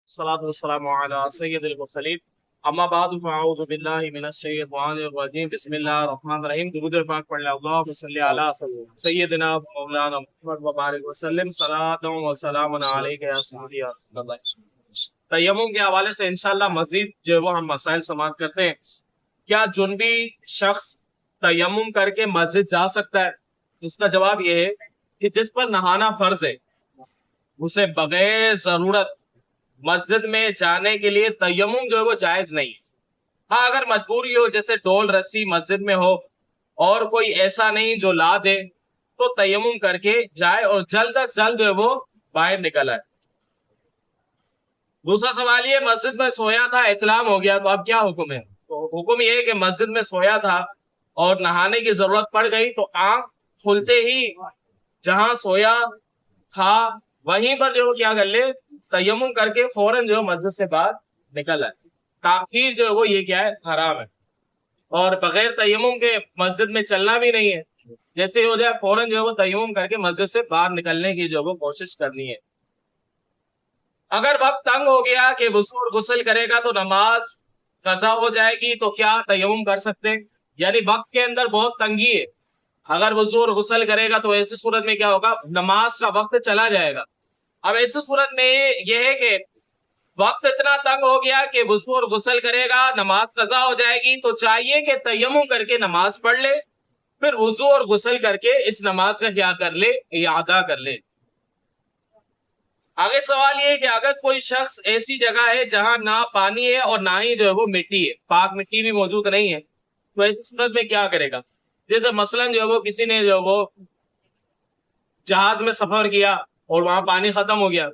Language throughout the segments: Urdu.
الصلاة والسلام على سيد المرسلین اما بعد فاعوذ باللہ من الشیطان الرجیم بسم اللہ الرحمن الرحیم درود پاک پڑھ لیں اللہم صلی علی سیدنا مولانا محمد وبارک وسلم صلاۃ و سلام علیک یا سیدی یا رسول اللہ۔ تیمم کے حوالے سے انشاءاللہ مزید جو ہے وہ ہم مسائل سماعت کرتے ہیں۔ کیا جنبی شخص تیمم کر کے مسجد جا سکتا ہے؟ اس کا جواب یہ ہے کہ جس پر نہانا فرض ہے اسے بغیر ضرورت مسجد میں جانے کے لیے تیمم جو ہے وہ جائز نہیں ہے۔ ہاں اگر مجبوری ہو جیسے ڈول رسی مسجد میں ہو اور کوئی ایسا نہیں جو لا دے تو تیمم کر کے جائے اور جلد از جلد جو ہے وہ باہر نکل آئے۔ دوسرا سوال یہ مسجد میں سویا تھا احتلام ہو گیا تو اب کیا حکم ہے؟ تو حکم یہ ہے کہ مسجد میں سویا تھا اور نہانے کی ضرورت پڑ گئی تو آنکھ کھلتے ہی جہاں سویا تھا وہیں پر جو کیا کر لے تیمم کر کے فوراً جو مسجد سے باہر نکل آئے۔ تاخیر جو ہے وہ یہ کیا ہے حرام ہے، اور بغیر تیمم کے مسجد میں چلنا بھی نہیں ہے۔ جیسے ہو جائے فوراً جو ہے وہ تیمم کر کے مسجد سے باہر نکلنے کی جو وہ کوشش کرنی ہے۔ اگر وقت تنگ ہو گیا کہ وضو اور غسل کرے گا تو نماز قضا ہو جائے گی تو کیا تیمم کر سکتے ہیں؟ یعنی وقت کے اندر بہت تنگی ہے، اگر وضو اور غسل کرے گا تو ایسی صورت میں کیا ہوگا، نماز کا وقت چلا جائے گا۔ اب ایسی صورت میں یہ ہے کہ وقت اتنا تنگ ہو گیا کہ وضو اور غسل کرے گا نماز قضا ہو جائے گی تو چاہیے کہ تیمم کر کے نماز پڑھ لے، پھر وضو اور غسل کر کے اس نماز کا کیا کر لے، اعادہ کر لے۔ آگے سوال یہ ہے کہ اگر کوئی شخص ایسی جگہ ہے جہاں نہ پانی ہے اور نہ ہی جو ہے وہ مٹی ہے، پاک مٹی بھی موجود نہیں ہے، تو ایسی صورت میں کیا کرے گا؟ جیسے مثلاً جو ہے وہ کسی نے جو وہ جہاز میں سفر کیا اور وہاں پانی ختم ہو گیا،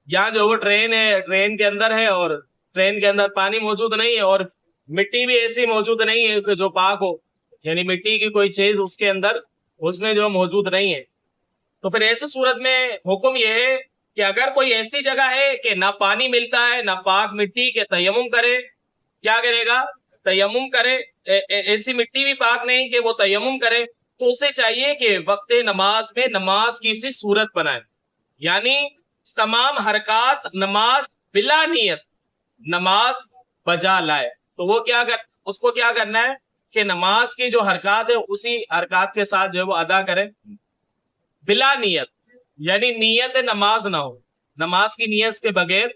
یہاں جو وہ ٹرین ہے، ٹرین کے اندر ہے اور ٹرین کے اندر پانی موجود نہیں ہے اور مٹی بھی ایسی موجود نہیں ہے کہ جو پاک ہو، یعنی مٹی کی کوئی چیز اس کے اندر اس میں جو موجود نہیں ہے، تو پھر ایسی صورت میں حکم یہ ہے کہ اگر کوئی ایسی جگہ ہے کہ نہ پانی ملتا ہے نہ پاک مٹی کے تیمم کرے، کیا کرے گا؟ تیمم کرے۔ ایسی مٹی بھی پاک نہیں کہ وہ تیمم کرے تو اسے چاہیے کہ وقت نماز میں نماز کی سی صورت بنائے، یعنی تمام حرکات نماز بلا نیت نماز بجا لائے۔ تو وہ اس کو کیا کرنا ہے کہ نماز کی جو حرکات ہے اسی حرکات کے ساتھ جو ہے وہ ادا کرے بلا نیت، یعنی نیت نماز نہ ہو، نماز کی نیت کے بغیر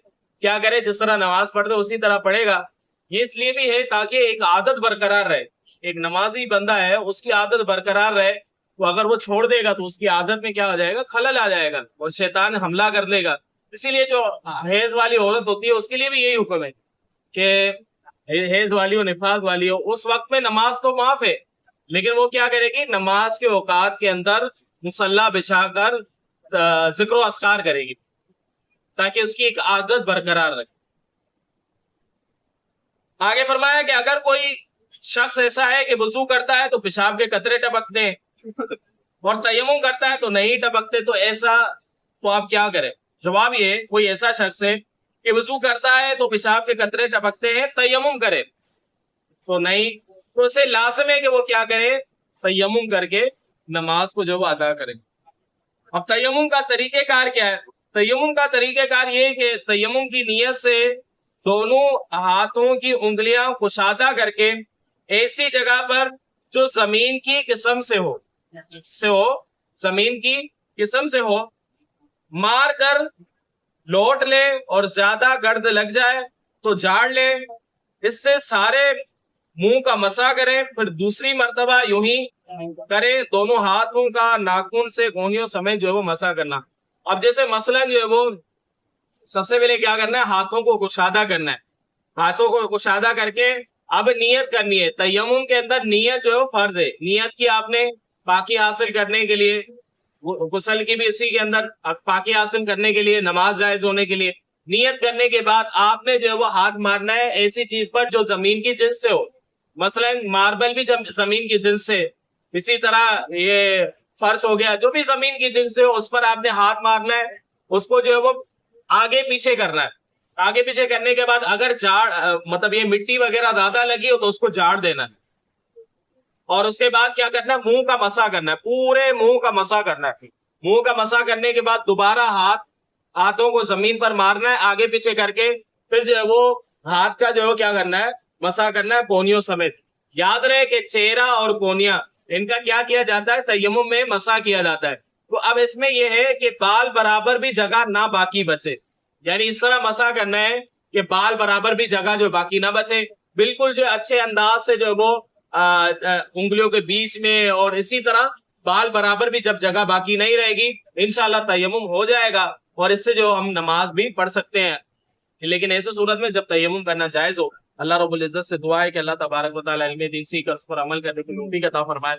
کیا کرے، جس طرح نماز پڑھتے اسی طرح پڑھے گا۔ یہ اس لیے بھی ہے تاکہ ایک عادت برقرار رہے، ایک نمازی بندہ ہے اس کی عادت برقرار رہے، تو اگر وہ چھوڑ دے گا تو اس کی عادت میں کیا ہو جائے گا، خلل آ جائے گا اور شیطان حملہ کر لے گا۔ اسی لیے جو حیض والی عورت ہوتی ہے اس کے لیے بھی یہی حکم ہے کہ حیض والی ہو، نفاس والی ہو، اس وقت میں نماز تو معاف ہے لیکن وہ کیا کرے گی، نماز کے اوقات کے اندر مصلی بچھا کر ذکر و اذکار کرے گی تاکہ اس کی ایک عادت برقرار رکھے۔ آگے فرمایا کہ اگر کوئی شخص ایسا ہے کہ وضو کرتا ہے تو پیشاب کے قطرے ٹپکتے ہیں اور تیمم کرتا ہے تو نہیں ٹپکتے، تو ایسا تو آپ کیا کریں؟ جواب یہ ہے کوئی ایسا شخص ہے کہ وضو کرتا ہے تو پیشاب کے قطرے ٹپکتے ہیں، تیمم کرے تو نہیں، تو اسے لازم ہے کہ وہ کیا کرے، تیمم کر کے نماز کو جو وہ ادا کرے۔ اب تیمم کا طریقہ کار کیا ہے؟ تیمم کا طریقہ کار یہ ہے کہ تیمم کی نیت سے دونوں ہاتھوں کی انگلیاں کشادہ کر کے ایسی جگہ پر جو زمین کی قسم سے ہو زمین کی قسم سے ہو مار کر لوٹ لے، اور زیادہ گرد لگ جائے تو جاڑ لے، اس سے سارے منہ کا مسح کرے، پھر دوسری مرتبہ یوں ہی کرے، دونوں ہاتھوں کا ناخن سے گونیوں سمیت جو ہے وہ مسح کرنا۔ اب جیسے مثلا جو ہے وہ سب سے پہلے کیا کرنا ہے، ہاتھوں کو کشادہ کرنا ہے، ہاتھوں کو کشادہ کر کے اب نیت کرنی ہے۔ تیمم کے اندر نیت جو ہے وہ فرض ہے، نیت کی آپ نے پاکی حاصل کرنے کے لیے، غسل کی بھی اسی کے اندر پاکی حاصل کرنے کے لیے، نماز جائز ہونے کے لیے، نیت کرنے کے بعد آپ نے جو ہے وہ ہاتھ مارنا ہے ایسی چیز پر جو زمین کی جنس سے ہو، مثلا ماربل بھی زمین کی جنس سے، اسی طرح یہ فرش ہو گیا، جو بھی زمین کی جنس سے ہو اس پر آپ نے ہاتھ مارنا ہے، اس کو جو ہے وہ آگے پیچھے کرنا ہے۔ آگے پیچھے کرنے کے بعد اگر مطلب یہ مٹی وغیرہ زیادہ لگی ہو تو اس کو جاڑ دینا ہے، اور اس کے بعد کیا کرنا ہے، منہ کا مسح کرنا ہے، پورے منہ کا مسح کرنا ہے۔ منہ کا مسح کرنے کے بعد دوبارہ ہاتھ ہاتھوں کو زمین پر مارنا ہے آگے پیچھے کر کے، پھر جو ہے وہ ہاتھ کا جو ہے کیا کرنا ہے، مسح کرنا ہے کونیوں سمیت. یاد رہے کہ چہرہ اور کونیاں ان کا کیا کیا جاتا ہے، تیمم میں مسح کیا جاتا ہے. تو اب اس میں یہ ہے کہ بال برابر بھی جگہ نہ باقی بچے، یعنی اس طرح مسح کرنا ہے کہ بال برابر بھی جگہ جو باقی نہ بچے، بالکل جو اچھے انداز سے جو وہ انگلیوں کے بیچ میں، اور اسی طرح بال برابر بھی جب جگہ باقی نہیں رہے گی انشاءاللہ تیمم ہو جائے گا، اور اس سے جو ہم نماز بھی پڑھ سکتے ہیں. لیکن ایسے صورت میں جب تیمم کرنا جائز ہو. اللہ رب العزت سے دعا ہے کہ اللہ تبارک و تعالی علم دین سیکھ کر اس پر عمل کرنے کی توفیق عطا فرمائے.